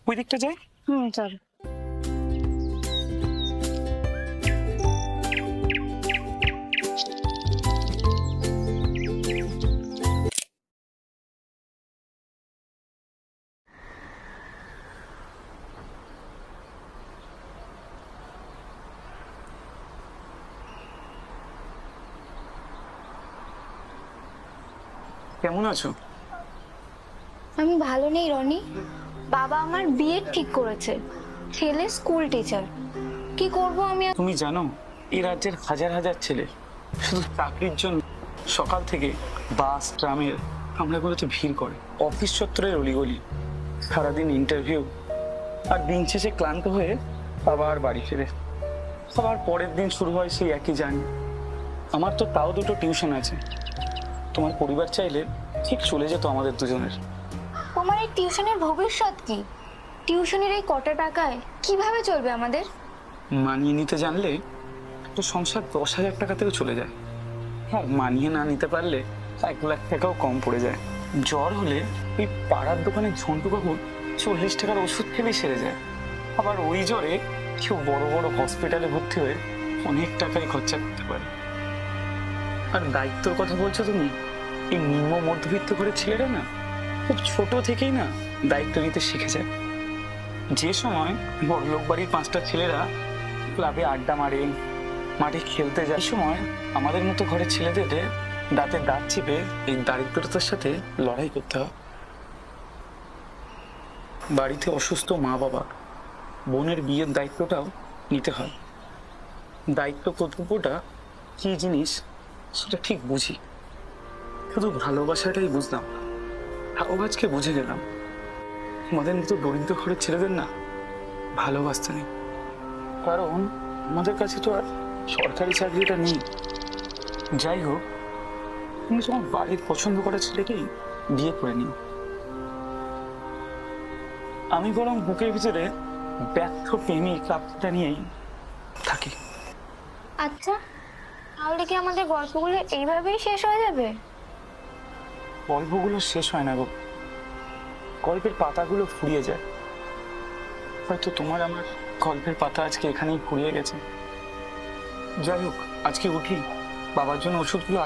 ওই দিকটা যাই। চল। কেমন আছো? আমি ভালো নেই রনি। বাবা আমার বিয়ে ঠিক করেছে, ছেলে স্কুল টিচার। কি করব আমি? তুমি জানো এই রাজ্যের হাজার হাজার ছেলে শুধু চাকরির জন্য সকাল থেকে বাস ট্রামের কামরাগুলোতে ভিড় করে, অফিস চত্বরের অলিগলি, সারাদিন ইন্টারভিউ, আর দিন শেষে ক্লান্ত হয়ে আবার বাড়ি ফিরে। আবার পরের দিন শুরু হয় সেই একই জার্নি। আমার তো তাও দুটো টিউশন আছে। তোমার পরিবার চাইলে ঠিক চলে যেত আমাদের দুজনের। তোমার এই টিউশনের ভবিষ্যৎ কি? টিউশনের এই কটা টাকায় কিভাবে চলবে আমাদের? মানিয়ে নিতে জানলে তো সংসার 10,000 টাকা থেকে চলে যায়। হ্যাঁ, মানিয়ে না নিতে পারলে 1 লাখ টাকাও কম পড়ে যায়। জ্বর হলে এই পাড়ার দোকানে ঝন্টু কাকুর 40 টাকার ওষুধ খেলেই সেরে যায়। আবার ওই জ্বরে কেউ বড় বড় হসপিটালে ভর্তি হয়ে অনেক টাকাই খরচা করতে পারে। আর দায়িত্বর কথা বলছো তুমি, এই নিম্ন মধ্যবিত্ত ঘরের ছেলেরা না খুব ছোট থেকেই না দায়িত্ব নিতে শিখে যায়। যে সময় বড়লোক বাড়ির 5টা ছেলেরা ক্লাবে আড্ডা মারে, মাঠে খেলতে যায়, এই সময় আমাদের মতো ঘরের ছেলেদের দাঁতে দাঁত চেপে এই দারিদ্রতার সাথে লড়াই করতে হয়। বাড়িতে অসুস্থ মা বাবা, বোনের বিয়ের দায়িত্বটাও নিতে হয়। দায়িত্ব কর্তব্যটা কি জিনিস সেটা ঠিক বুঝি, শুধু ভালোবাসাটাই বুঝলাম। তাও আজকে বুঝে গেলাম আমাদের মতো দরিদ্র ঘরের ছেলেদের না ভালোবাসতে নেই, কারণ আমাদের কাছে তো আর সরকারি চাকরিটা নেই। যাই হোক, তুমি তোমার বাড়ির পছন্দ করা ছেলেকেই বিয়ে করে নিও। আমি বরং বুকের ভিতরে ব্যর্থ প্রেমিক আত্মাটা নিয়েই থাকি। আচ্ছা, তাহলে কি আমাদের গল্পগুলো এইভাবেই শেষ হয়ে যাবে? গল্পগুলো শেষ হয় না গো, গল্পের পাতাগুলো ফুরিয়ে যায়। হয়তো তোমার আমার গল্পের পাতা আজকে এখানেই ফুরিয়ে গেছে। যাই হোক, আজকে উঠি, বাবার জন্য ওষুধগুলো